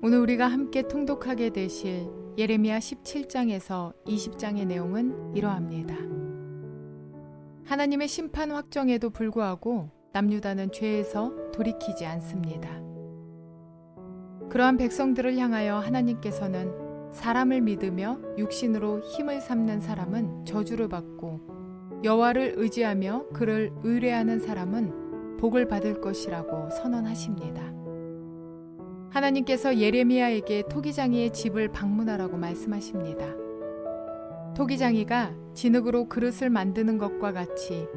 오늘 우리가 함께 통독하게 되실 예레미야 17장에서 20장의 내용은 이러합니다. 하나님의 심판 확정에도 불구하고 남유다는 죄에서 돌이키지 않습니다. 그러한 백성들을 향하여 하나님께서는 사람을 믿으며 육신으로 힘을 삼는 사람은 저주를 받고 여호와를 의지하며 그를 의뢰하는 사람은 복을 받을 것이라고 선언하십니다. 하나님께서 예레미야에게 토기장이의 집을 방문하라고 말씀하십니다. 토기장이가 진흙으로 그릇을 만드는 것과 같이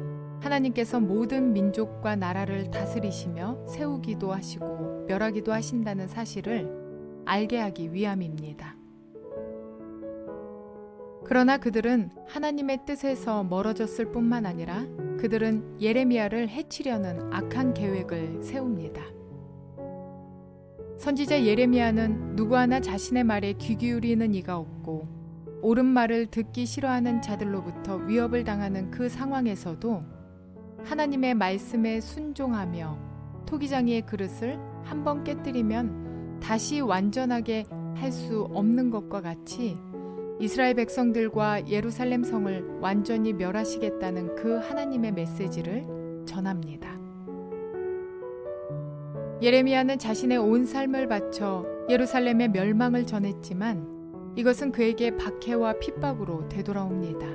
하나님께서 모든 민족과 나라를 다스리시며 세우기도 하시고 멸하기도 하신다는 사실을 알게 하기 위함입니다. 그러나 그들은 하나님의 뜻에서 멀어졌을 뿐만 아니라 그들은 예레미야를 해치려는 악한 계획을 세웁니다. 선지자 예레미야는 누구 하나 자신의 말에 귀 기울이는 이가 없고 옳은 말을 듣기 싫어하는 자들로부터 위협을 당하는 그 상황에서도 하나님의 말씀에 순종하며 토기장이의 그릇을 한번 깨뜨리면 다시 완전하게 할 수 없는 것과 같이 이스라엘 백성들과 예루살렘 성을 완전히 멸하시겠다는 그 하나님의 메시지를 전합니다. 예레미야는 자신의 온 삶을 바쳐 예루살렘의 멸망을 전했지만 이것은 그에게 박해와 핍박으로 되돌아옵니다.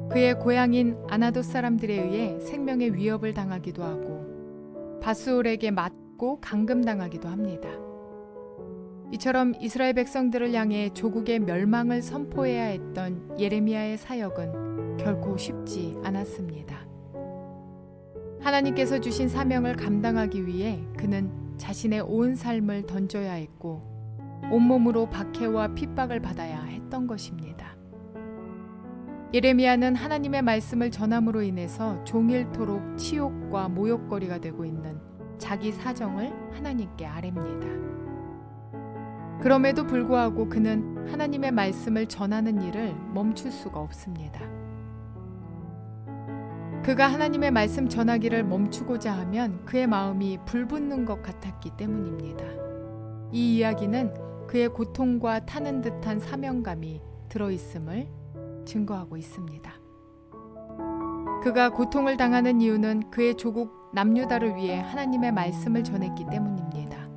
그의 고향인 아나돗 사람들에 의해 생명의 위협을 당하기도 하고 밧수올에게 맞고 감금당하기도 합니다. 이처럼 이스라엘 백성들을 향해 조국의 멸망을 선포해야 했던 예레미야의 사역은 결코 쉽지 않았습니다. 하나님께서 주신 사명을 감당하기 위해 그는 자신의 온 삶을 던져야 했고 온몸으로 박해와 핍박을 받아야 했던 것입니다. 예레미야는 하나님의 말씀을 전함으로 인해서 종일토록 치욕과 모욕거리가 되고 있는 자기 사정을 하나님께 아뢰입니다. 그럼에도 불구하고 그는 하나님의 말씀을 전하는 일을 멈출 수가 없습니다. 그가 하나님의 말씀 전하기를 멈추고자 하면 그의 마음이 불붙는 것 같았기 때문입니다. 이 이야기는 그의 고통과 타는 듯한 사명감이 들어있음을 증거하고 있습니다. 그가 고통을 당하는 이유는 그의 조국 남유다를 위해 하나님의 말씀을 전했기 때문입니다.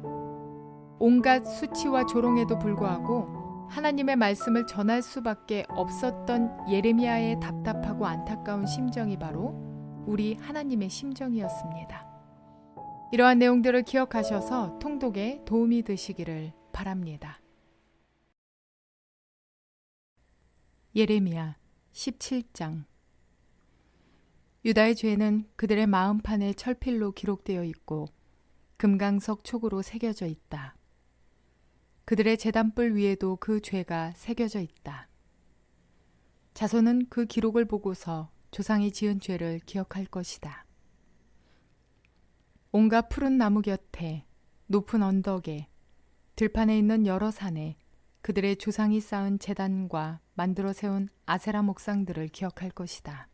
온갖 수치와 조롱에도 불구하고 하나님의 말씀을 전할 수밖에 없었던 예레미야의 답답하고 안타까운 심정이 바로 우리 하나님의 심정이었습니다. 이러한 내용들을 기억하셔서 통독에 도움이 되시기를 바랍니다. 예레미야 17장. 유다의 죄는 그들의 마음판에 철필로 기록되어 있고 금강석 촉으로 새겨져 있다. 그들의 제단불 위에도 그 죄가 새겨져 있다. 자손은 그 기록을 보고서 조상이 지은 죄를 기억할 것이다. 온갖 푸른 나무 곁에, 높은 언덕에, 들판에 있는 여러 산에 그들의 조상이 쌓은 제단과 만들어 세운 아세라 목상들을 기억할 것이다.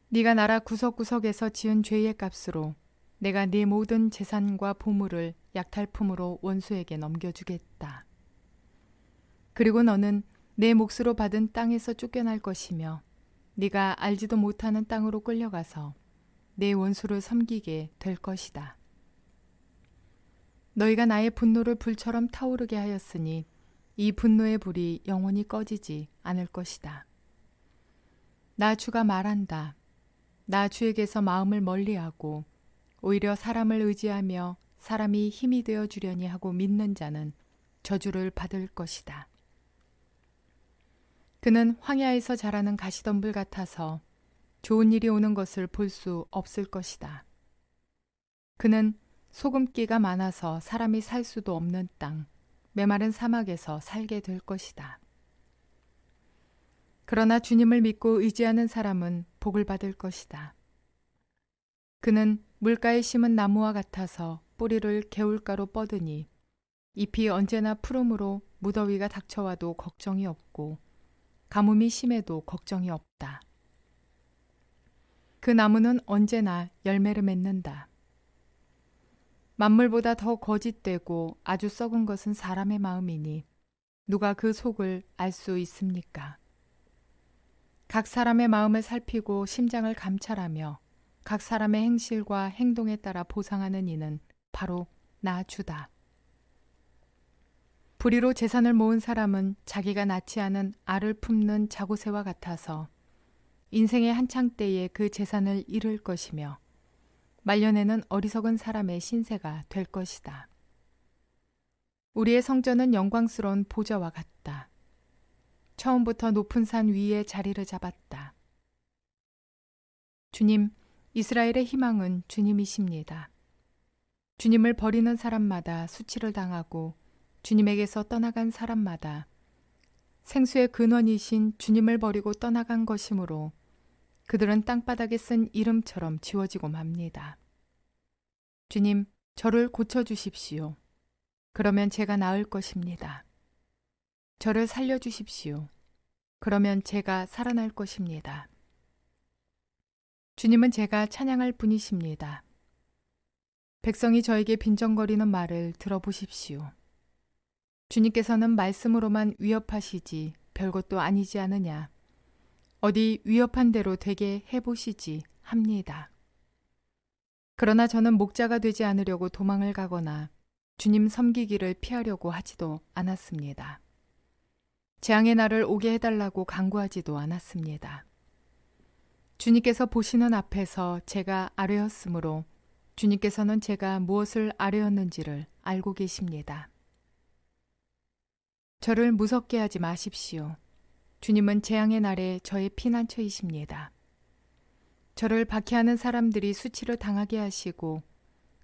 네가 나라 구석구석에서 지은 죄의 값으로 내가 네 모든 재산과 보물을 약탈품으로 원수에게 넘겨주겠다. 그리고 너는 내 몫으로 받은 땅에서 쫓겨날 것이며 네가 알지도 못하는 땅으로 끌려가서 내 원수를 섬기게 될 것이다. 너희가 나의 분노를 불처럼 타오르게 하였으니 이 분노의 불이 영원히 꺼지지 않을 것이다. 나 주가 말한다. 나 주에게서 마음을 멀리하고 오히려 사람을 의지하며 사람이 힘이 되어 주려니 하고 믿는 자는 저주를 받을 것이다. 그는 황야에서 자라는 가시덤불 같아서 좋은 일이 오는 것을 볼 수 없을 것이다. 그는 소금기가 많아서 사람이 살 수도 없는 땅, 메마른 사막에서 살게 될 것이다. 그러나 주님을 믿고 의지하는 사람은 복을 받을 것이다. 그는 물가에 심은 나무와 같아서 뿌리를 개울가로 뻗으니 잎이 언제나 푸름으로 무더위가 닥쳐와도 걱정이 없고 가뭄이 심해도 걱정이 없다. 그 나무는 언제나 열매를 맺는다. 만물보다 더 거짓되고 아주 썩은 것은 사람의 마음이니 누가 그 속을 알 수 있습니까? 각 사람의 마음을 살피고 심장을 감찰하며 각 사람의 행실과 행동에 따라 보상하는 이는 바로 나 주다. 불의로 재산을 모은 사람은 자기가 낳지 않은 알을 품는 자고새와 같아서 인생의 한창 때에 그 재산을 잃을 것이며 말년에는 어리석은 사람의 신세가 될 것이다. 우리의 성전은 영광스러운 보좌와 같다. 처음부터 높은 산 위에 자리를 잡았다. 주님, 이스라엘의 희망은 주님이십니다. 주님을 버리는 사람마다 수치를 당하고 주님에게서 떠나간 사람마다 생수의 근원이신 주님을 버리고 떠나간 것이므로 그들은 땅바닥에 쓴 이름처럼 지워지고 맙니다. 주님, 저를 고쳐주십시오. 그러면 제가 나을 것입니다. 저를 살려주십시오. 그러면 제가 살아날 것입니다. 주님은 제가 찬양할 분이십니다. 백성이 저에게 빈정거리는 말을 들어보십시오. 주님께서는 말씀으로만 위협하시지 별것도 아니지 않으냐. 어디 위협한 대로 되게 해보시지 합니다. 그러나 저는 목자가 되지 않으려고 도망을 가거나 주님 섬기기를 피하려고 하지도 않았습니다. 재앙의 날을 오게 해달라고 간구하지도 않았습니다. 주님께서 보시는 앞에서 제가 아뢰었으므로 주님께서는 제가 무엇을 아뢰었는지를 알고 계십니다. 저를 무섭게 하지 마십시오. 주님은 재앙의 날에 저의 피난처이십니다. 저를 박해하는 사람들이 수치를 당하게 하시고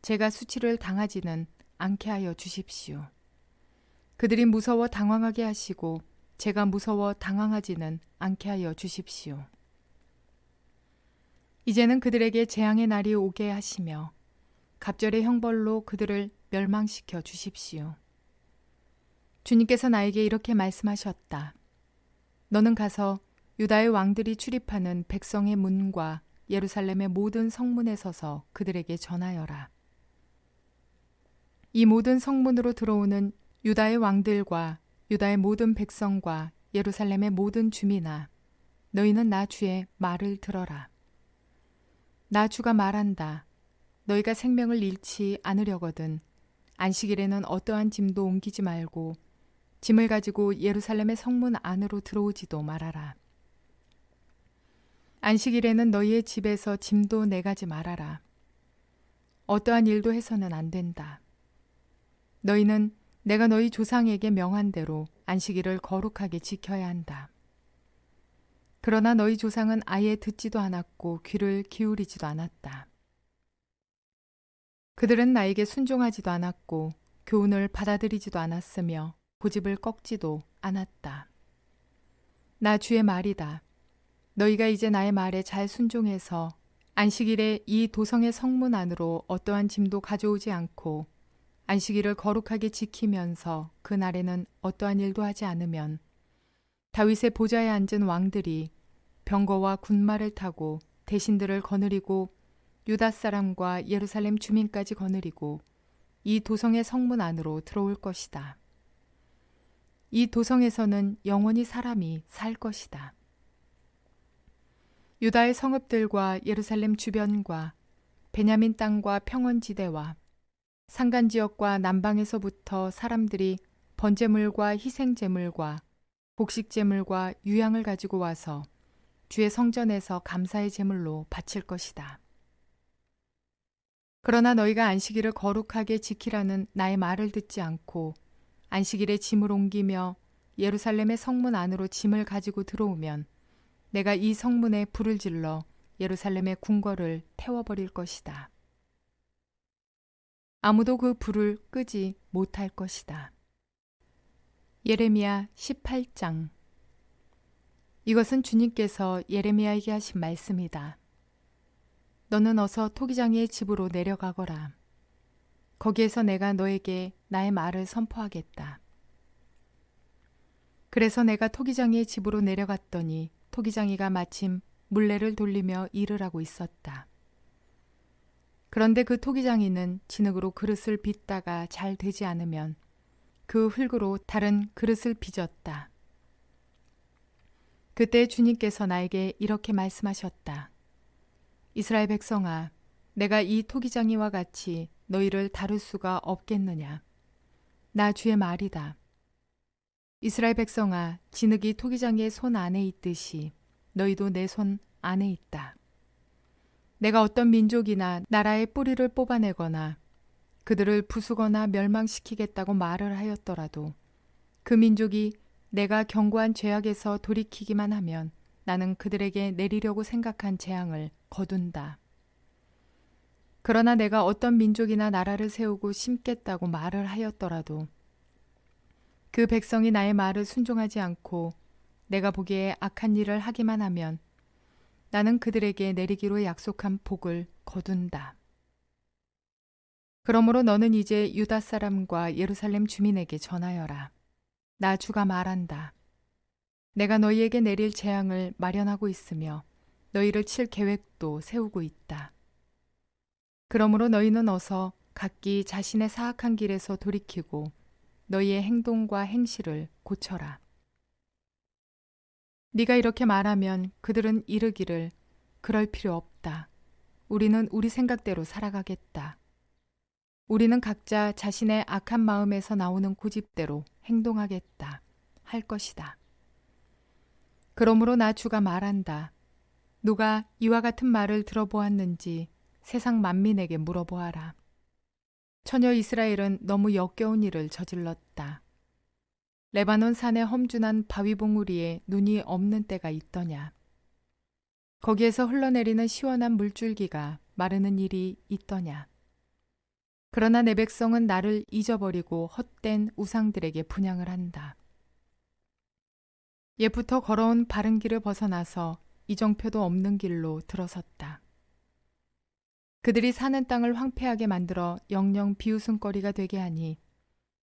제가 수치를 당하지는 않게 하여 주십시오. 그들이 무서워 당황하게 하시고 제가 무서워 당황하지는 않게 하여 주십시오. 이제는 그들에게 재앙의 날이 오게 하시며 갑절의 형벌로 그들을 멸망시켜 주십시오. 주님께서 나에게 이렇게 말씀하셨다. 너는 가서 유다의 왕들이 출입하는 백성의 문과 예루살렘의 모든 성문에 서서 그들에게 전하여라. 이 모든 성문으로 들어오는 유다의 왕들과 유다의 모든 백성과 예루살렘의 모든 주민아, 너희는 나 주의 말을 들어라. 나 주가 말한다. 너희가 생명을 잃지 않으려거든 안식일에는 어떠한 짐도 옮기지 말고 짐을 가지고 예루살렘의 성문 안으로 들어오지도 말아라. 안식일에는 너희의 집에서 짐도 내가지 말아라. 어떠한 일도 해서는 안 된다. 너희는 내가 너희 조상에게 명한 대로 안식일을 거룩하게 지켜야 한다. 그러나 너희 조상은 아예 듣지도 않았고 귀를 기울이지도 않았다. 그들은 나에게 순종하지도 않았고 교훈을 받아들이지도 않았으며 고집을 꺾지도 않았다. 나 주의 말이다. 너희가 이제 나의 말에 잘 순종해서 안식일에 이 도성의 성문 안으로 어떠한 짐도 가져오지 않고 안식일을 거룩하게 지키면서 그날에는 어떠한 일도 하지 않으면 다윗의 보좌에 앉은 왕들이 병거와 군마를 타고 대신들을 거느리고 유다 사람과 예루살렘 주민까지 거느리고 이 도성의 성문 안으로 들어올 것이다. 이 도성에서는 영원히 사람이 살 것이다. 유다의 성읍들과 예루살렘 주변과 베냐민 땅과 평원지대와 산간지역과 남방에서부터 사람들이 번제물과 희생제물과 곡식제물과 유향을 가지고 와서 주의 성전에서 감사의 제물로 바칠 것이다. 그러나 너희가 안식일을 거룩하게 지키라는 나의 말을 듣지 않고 안식일에 짐을 옮기며 예루살렘의 성문 안으로 짐을 가지고 들어오면 내가 이 성문에 불을 질러 예루살렘의 궁궐을 태워버릴 것이다. 아무도 그 불을 끄지 못할 것이다. 예레미야 18장. 이것은 주님께서 예레미야에게 하신 말씀이다. 너는 어서 토기장이의 집으로 내려가거라. 거기에서 내가 너에게 나의 말을 선포하겠다. 그래서 내가 토기장이의 집으로 내려갔더니 토기장이가 마침 물레를 돌리며 일을 하고 있었다. 그런데 그 토기장이는 진흙으로 그릇을 빚다가 잘 되지 않으면 그 흙으로 다른 그릇을 빚었다. 그때 주님께서 나에게 이렇게 말씀하셨다. 이스라엘 백성아, 내가 이 토기장이와 같이 너희를 다룰 수가 없겠느냐. 나 주의 말이다. 이스라엘 백성아, 진흙이 토기장이의 손 안에 있듯이 너희도 내 손 안에 있다. 내가 어떤 민족이나 나라의 뿌리를 뽑아내거나 그들을 부수거나 멸망시키겠다고 말을 하였더라도 그 민족이 내가 경고한 죄악에서 돌이키기만 하면 나는 그들에게 내리려고 생각한 재앙을 거둔다. 그러나 내가 어떤 민족이나 나라를 세우고 심겠다고 말을 하였더라도 그 백성이 나의 말을 순종하지 않고 내가 보기에 악한 일을 하기만 하면 나는 그들에게 내리기로 약속한 복을 거둔다. 그러므로 너는 이제 유다 사람과 예루살렘 주민에게 전하여라. 나 주가 말한다. 내가 너희에게 내릴 재앙을 마련하고 있으며 너희를 칠 계획도 세우고 있다. 그러므로 너희는 어서 각기 자신의 사악한 길에서 돌이키고 너희의 행동과 행실을 고쳐라. 네가 이렇게 말하면 그들은 이르기를 그럴 필요 없다. 우리는 우리 생각대로 살아가겠다. 우리는 각자 자신의 악한 마음에서 나오는 고집대로 행동하겠다 할 것이다. 그러므로 나 주가 말한다. 누가 이와 같은 말을 들어보았는지 세상 만민에게 물어보아라. 처녀 이스라엘은 너무 역겨운 일을 저질렀다. 레바논 산의 험준한 바위 봉우리에 눈이 없는 때가 있더냐. 거기에서 흘러내리는 시원한 물줄기가 마르는 일이 있더냐. 그러나 내 백성은 나를 잊어버리고 헛된 우상들에게 분향을 한다. 옛부터 걸어온 바른 길을 벗어나서 이정표도 없는 길로 들어섰다. 그들이 사는 땅을 황폐하게 만들어 영영 비웃음거리가 되게 하니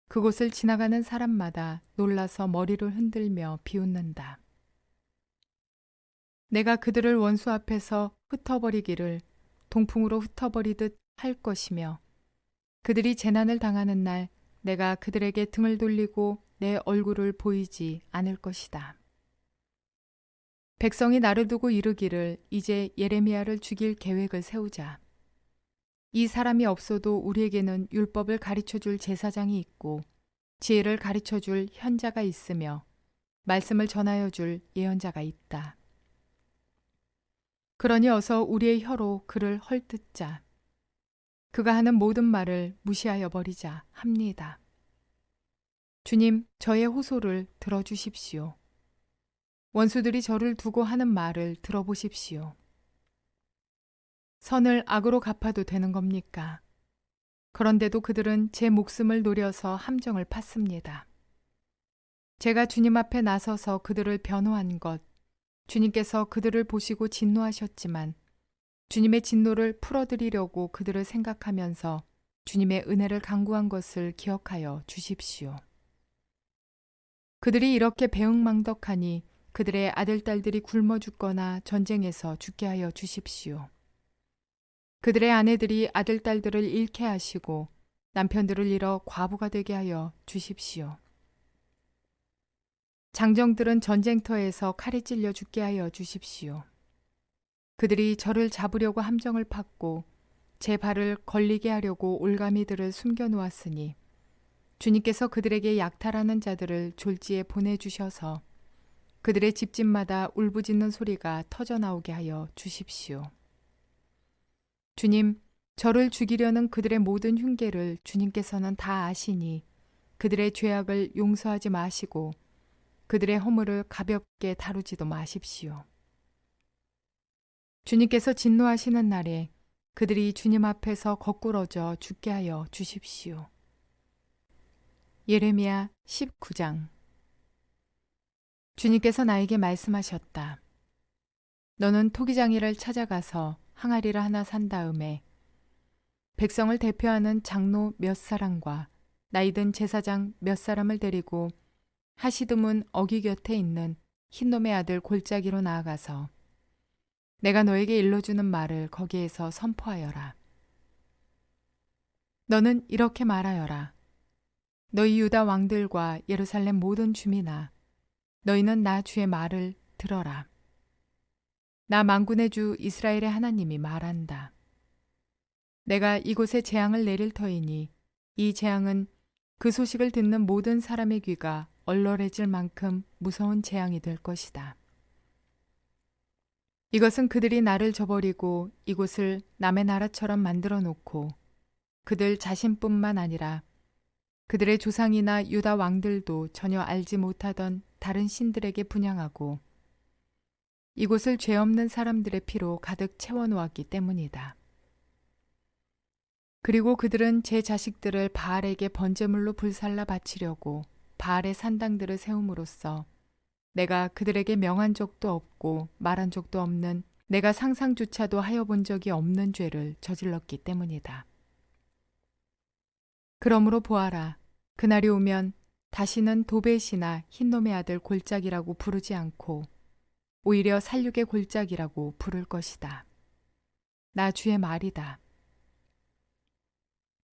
그곳을 지나가는 사람마다 놀라서 머리를 흔들며 비웃는다. 내가 그들을 원수 앞에서 흩어버리기를 동풍으로 흩어버리듯 할 것이며 그들이 재난을 당하는 날 내가 그들에게 등을 돌리고 내 얼굴을 보이지 않을 것이다. 백성이 나를 두고 이르기를 이제 예레미야를 죽일 계획을 세우자. 이 사람이 없어도 우리에게는 율법을 가르쳐줄 제사장이 있고 지혜를 가르쳐줄 현자가 있으며 말씀을 전하여줄 예언자가 있다. 그러니 어서 우리의 혀로 그를 헐뜯자. 그가 하는 모든 말을 무시하여 버리자 합니다. 주님, 저의 호소를 들어주십시오. 원수들이 저를 두고 하는 말을 들어보십시오. 선을 악으로 갚아도 되는 겁니까? 그런데도 그들은 제 목숨을 노려서 함정을 팠습니다. 제가 주님 앞에 나서서 그들을 변호한 것, 주님께서 그들을 보시고 진노하셨지만 주님의 진노를 풀어드리려고 그들을 생각하면서 주님의 은혜를 간구한 것을 기억하여 주십시오. 그들이 이렇게 배응망덕하니 그들의 아들딸들이 굶어 죽거나 전쟁에서 죽게 하여 주십시오. 그들의 아내들이 아들딸들을 잃게 하시고 남편들을 잃어 과부가 되게 하여 주십시오. 장정들은 전쟁터에서 칼에 찔려 죽게 하여 주십시오. 그들이 저를 잡으려고 함정을 팠고 제 발을 걸리게 하려고 올가미들을 숨겨놓았으니 주님께서 그들에게 약탈하는 자들을 졸지에 보내주셔서 그들의 집집마다 울부짖는 소리가 터져나오게 하여 주십시오. 주님, 저를 죽이려는 그들의 모든 흉계를 주님께서는 다 아시니 그들의 죄악을 용서하지 마시고 그들의 허물을 가볍게 다루지도 마십시오. 주님께서 진노하시는 날에 그들이 주님 앞에서 거꾸러져 죽게 하여 주십시오. 예레미야 19장. 주님께서 나에게 말씀하셨다. 너는 토기장이를 찾아가서 항아리를 하나 산 다음에 백성을 대표하는 장로 몇 사람과 나이든 제사장 몇 사람을 데리고 하시드문 어귀 곁에 있는 흰놈의 아들 골짜기로 나아가서 내가 너에게 일러주는 말을 거기에서 선포하여라. 너는 이렇게 말하여라. 너희 유다 왕들과 예루살렘 모든 주민아, 너희는 나 주의 말을 들어라. 나 만군의 주 이스라엘의 하나님이 말한다. 내가 이곳에 재앙을 내릴 터이니 이 재앙은 그 소식을 듣는 모든 사람의 귀가 얼얼해질 만큼 무서운 재앙이 될 것이다. 이것은 그들이 나를 저버리고 이곳을 남의 나라처럼 만들어 놓고 그들 자신뿐만 아니라 그들의 조상이나 유다 왕들도 전혀 알지 못하던 다른 신들에게 분향하고 이곳을 죄 없는 사람들의 피로 가득 채워놓았기 때문이다. 그리고 그들은 제 자식들을 바알에게 번제물로 불살라 바치려고 바알의 산당들을 세움으로써 내가 그들에게 명한 적도 없고 말한 적도 없는 내가 상상조차도 하여 본 적이 없는 죄를 저질렀기 때문이다. 그러므로 보아라. 그날이 오면 다시는 도벳이나 흰놈의 아들 골짜기라고 부르지 않고 오히려 살육의 골짜기라고 부를 것이다. 나 주의 말이다.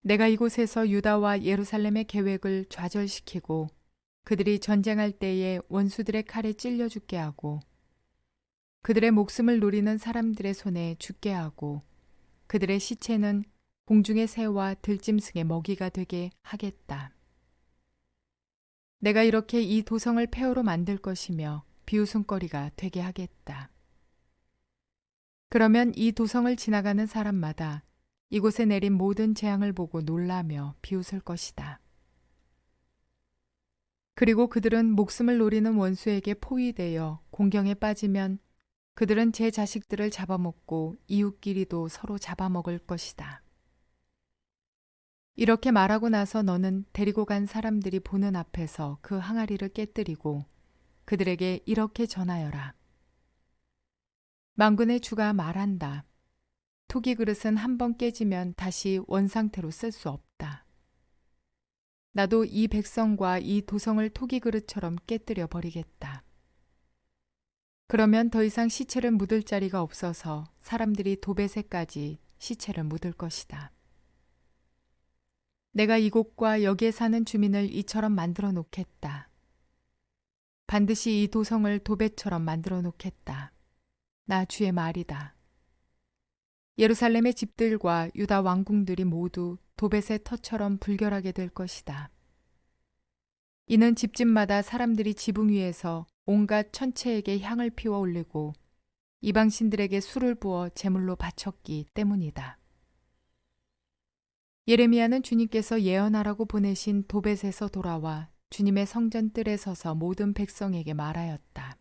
내가 이곳에서 유다와 예루살렘의 계획을 좌절시키고 그들이 전쟁할 때에 원수들의 칼에 찔려 죽게 하고 그들의 목숨을 노리는 사람들의 손에 죽게 하고 그들의 시체는 공중의 새와 들짐승의 먹이가 되게 하겠다. 내가 이렇게 이 도성을 폐허로 만들 것이며 비웃음거리가 되게 하겠다. 그러면 이 도성을 지나가는 사람마다 이곳에 내린 모든 재앙을 보고 놀라며 비웃을 것이다. 그리고 그들은 목숨을 노리는 원수에게 포위되어 공경에 빠지면 그들은 제 자식들을 잡아먹고 이웃끼리도 서로 잡아먹을 것이다. 이렇게 말하고 나서 너는 데리고 간 사람들이 보는 앞에서 그 항아리를 깨뜨리고 그들에게 이렇게 전하여라. 만군의 주가 말한다. 토기 그릇은 한 번 깨지면 다시 원상태로 쓸 수 없다. 나도 이 백성과 이 도성을 토기 그릇처럼 깨뜨려 버리겠다. 그러면 더 이상 시체를 묻을 자리가 없어서 사람들이 도벳에까지 시체를 묻을 것이다. 내가 이곳과 여기에 사는 주민을 이처럼 만들어 놓겠다. 반드시 이 도성을 도벳처럼 만들어 놓겠다. 나 주의 말이다. 예루살렘의 집들과 유다 왕궁들이 모두 도벳의 터처럼 불결하게 될 것이다. 이는 집집마다 사람들이 지붕 위에서 온갖 천체에게 향을 피워 올리고 이방신들에게 술을 부어 제물로 바쳤기 때문이다. 예레미야는 주님께서 예언하라고 보내신 도벳에서 돌아와 주님의 성전 뜰에 서서 모든 백성에게 말하였다.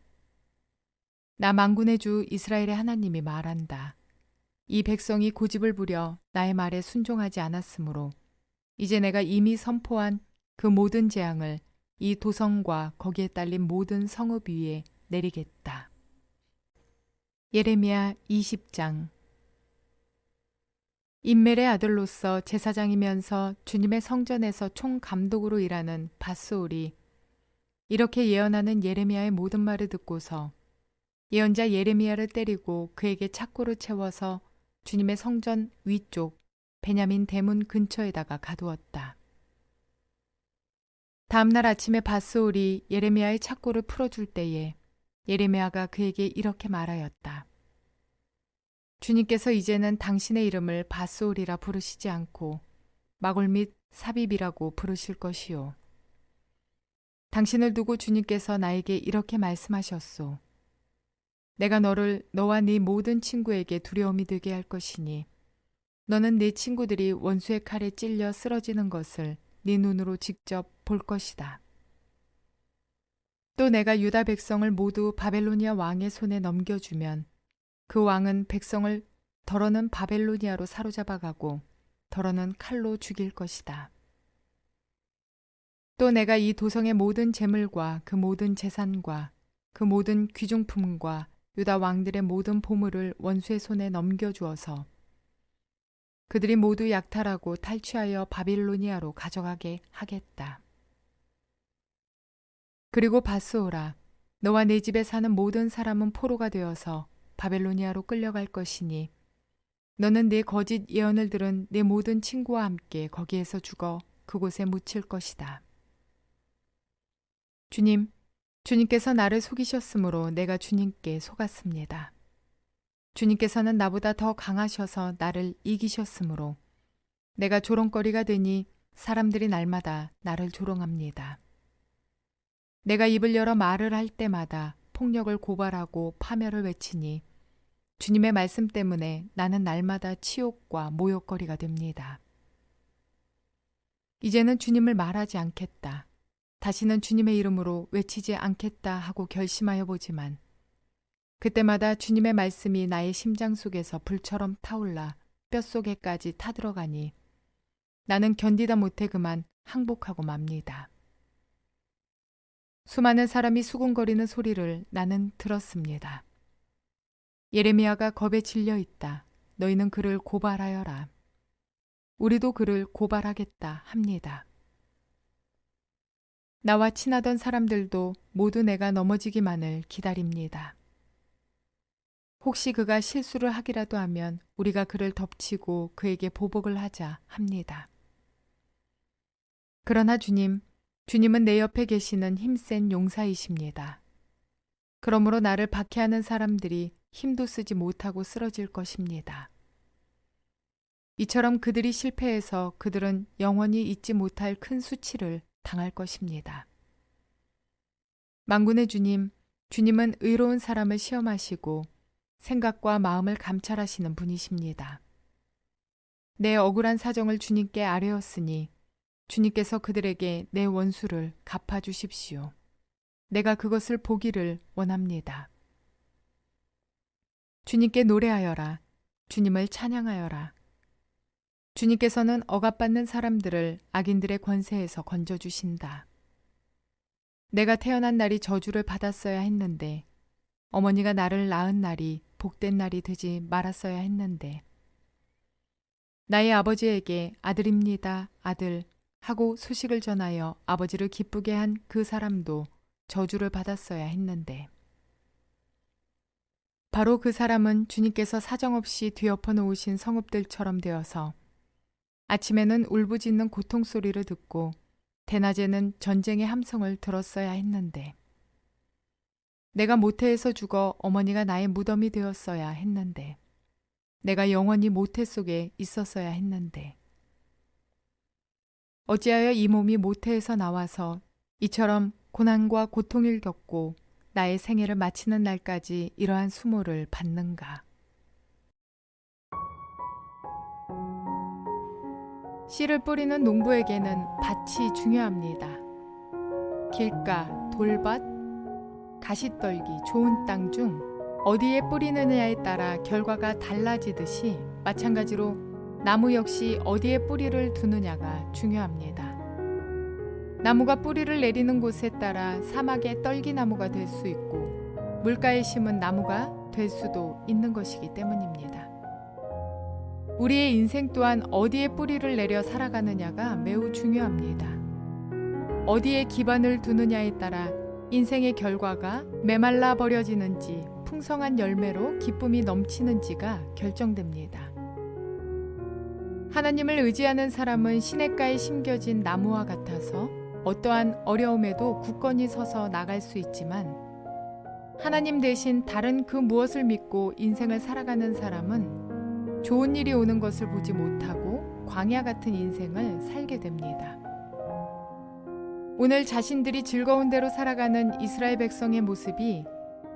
나 만군의 주 이스라엘의 하나님이 말한다. 이 백성이 고집을 부려 나의 말에 순종하지 않았으므로 이제 내가 이미 선포한 그 모든 재앙을 이 도성과 거기에 딸린 모든 성읍 위에 내리겠다. 예레미야 20장. 임멜의 아들로서 제사장이면서 주님의 성전에서 총감독으로 일하는 밧스올이 이렇게 예언하는 예레미야의 모든 말을 듣고서 예언자 예레미야를 때리고 그에게 착고를 채워서 주님의 성전 위쪽 베냐민 대문 근처에다가 가두었다. 다음날 아침에 밧스올이 예레미야의 착고를 풀어줄 때에 예레미야가 그에게 이렇게 말하였다. 주님께서 이제는 당신의 이름을 밧스올이라 부르시지 않고 마골 및 사빕이라고 부르실 것이요. 당신을 두고 주님께서 나에게 이렇게 말씀하셨소. 내가 너를 너와 네 모든 친구에게 두려움이 되게 할 것이니 너는 네 친구들이 원수의 칼에 찔려 쓰러지는 것을 네 눈으로 직접 볼 것이다. 또 내가 유다 백성을 모두 바벨로니아 왕의 손에 넘겨주면 그 왕은 백성을 더러는 바벨로니아로 사로잡아가고 더러는 칼로 죽일 것이다. 또 내가 이 도성의 모든 재물과 그 모든 재산과 그 모든 귀중품과 유다 왕들의 모든 보물을 원수의 손에 넘겨주어서 그들이 모두 약탈하고 탈취하여 바빌로니아로 가져가게 하겠다. 그리고 밧스올아, 너와 내 집에 사는 모든 사람은 포로가 되어서 바벨로니아로 끌려갈 것이니 너는 내 거짓 예언을 들은 내 모든 친구와 함께 거기에서 죽어 그곳에 묻힐 것이다. 주님, 주님께서 나를 속이셨으므로 내가 주님께 속았습니다. 주님께서는 나보다 더 강하셔서 나를 이기셨으므로 내가 조롱거리가 되니 사람들이 날마다 나를 조롱합니다. 내가 입을 열어 말을 할 때마다 폭력을 고발하고 파멸을 외치니 주님의 말씀 때문에 나는 날마다 치욕과 모욕거리가 됩니다. 이제는 주님을 말하지 않겠다. 다시는 주님의 이름으로 외치지 않겠다 하고 결심하여 보지만 그때마다 주님의 말씀이 나의 심장 속에서 불처럼 타올라 뼛속에까지 타들어가니 나는 견디다 못해 그만 항복하고 맙니다. 수많은 사람이 수군거리는 소리를 나는 들었습니다. 예레미야가 겁에 질려 있다. 너희는 그를 고발하여라. 우리도 그를 고발하겠다 합니다. 나와 친하던 사람들도 모두 내가 넘어지기만을 기다립니다. 혹시 그가 실수를 하기라도 하면 우리가 그를 덮치고 그에게 보복을 하자 합니다. 그러나 주님은 내 옆에 계시는 힘센 용사이십니다. 그러므로 나를 박해하는 사람들이 힘도 쓰지 못하고 쓰러질 것입니다. 이처럼 그들이 실패해서 그들은 영원히 잊지 못할 큰 수치를 당할 것입니다. 만군의 주님은 의로운 사람을 시험하시고 생각과 마음을 감찰하시는 분이십니다. 내 억울한 사정을 주님께 아뢰었으니 주님께서 그들에게 내 원수를 갚아주십시오. 내가 그것을 보기를 원합니다. 주님께 노래하여라. 주님을 찬양하여라. 주님께서는 억압받는 사람들을 악인들의 권세에서 건져주신다. 내가 태어난 날이 저주를 받았어야 했는데 어머니가 나를 낳은 날이 복된 날이 되지 말았어야 했는데 나의 아버지에게 아들입니다, 아들 하고 소식을 전하여 아버지를 기쁘게 한 그 사람도 저주를 받았어야 했는데 바로 그 사람은 주님께서 사정없이 뒤엎어 놓으신 성읍들처럼 되어서 아침에는 울부짖는 고통소리를 듣고 대낮에는 전쟁의 함성을 들었어야 했는데 내가 모태에서 죽어 어머니가 나의 무덤이 되었어야 했는데 내가 영원히 모태 속에 있었어야 했는데 어찌하여 이 몸이 모태에서 나와서 이처럼 고난과 고통을 겪고 나의 생애를 마치는 날까지 이러한 수모를 받는가. 씨를 뿌리는 농부에게는 밭이 중요합니다. 길가, 돌밭, 가시떨기, 좋은 땅 중 어디에 뿌리느냐에 따라 결과가 달라지듯이 마찬가지로 나무 역시 어디에 뿌리를 두느냐가 중요합니다. 나무가 뿌리를 내리는 곳에 따라 사막의 떨기나무가 될 수 있고 물가에 심은 나무가 될 수도 있는 것이기 때문입니다. 우리의 인생 또한 어디에 뿌리를 내려 살아가느냐가 매우 중요합니다. 어디에 기반을 두느냐에 따라 인생의 결과가 메말라 버려지는지 풍성한 열매로 기쁨이 넘치는지가 결정됩니다. 하나님을 의지하는 사람은 시냇가에 심겨진 나무와 같아서 어떠한 어려움에도 굳건히 서서 나갈 수 있지만 하나님 대신 다른 그 무엇을 믿고 인생을 살아가는 사람은 좋은 일이 오는 것을 보지 못하고 광야 같은 인생을 살게 됩니다. 오늘 자신들이 즐거운 대로 살아가는 이스라엘 백성의 모습이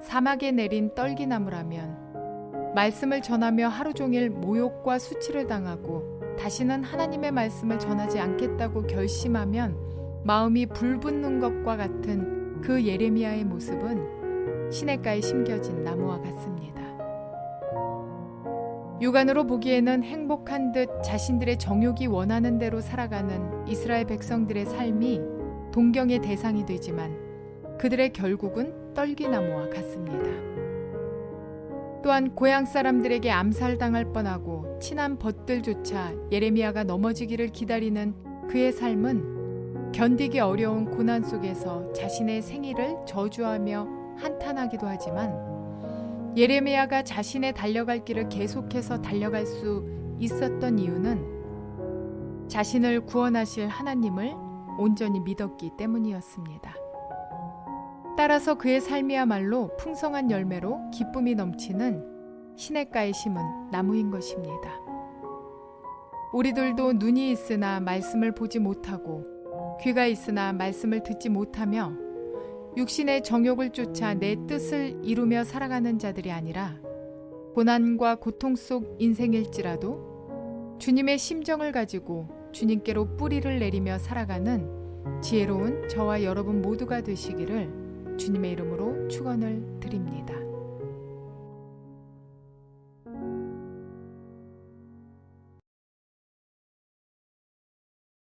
사막에 내린 떨기나무라면 말씀을 전하며 하루 종일 모욕과 수치를 당하고 다시는 하나님의 말씀을 전하지 않겠다고 결심하면 마음이 불붙는 것과 같은 그 예레미야의 모습은 시냇가에 심겨진 나무와 같습니다. 육안으로 보기에는 행복한 듯 자신들의 정욕이 원하는 대로 살아가는 이스라엘 백성들의 삶이 동경의 대상이 되지만 그들의 결국은 떨기나무와 같습니다. 또한 고향 사람들에게 암살당할 뻔하고 친한 벗들조차 예레미야가 넘어지기를 기다리는 그의 삶은 견디기 어려운 고난 속에서 자신의 생일을 저주하며 한탄하기도 하지만 예레미야가 자신의 달려갈 길을 계속해서 달려갈 수 있었던 이유는 자신을 구원하실 하나님을 온전히 믿었기 때문이었습니다. 따라서 그의 삶이야말로 풍성한 열매로 기쁨이 넘치는 시냇가에 심은 나무인 것입니다. 우리들도 눈이 있으나 말씀을 보지 못하고 귀가 있으나 말씀을 듣지 못하며 육신의 정욕을 쫓아 내 뜻을 이루며 살아가는 자들이 아니라 고난과 고통 속 인생일지라도 주님의 심정을 가지고 주님께로 뿌리를 내리며 살아가는 지혜로운 저와 여러분 모두가 되시기를 주님의 이름으로 축원을 드립니다.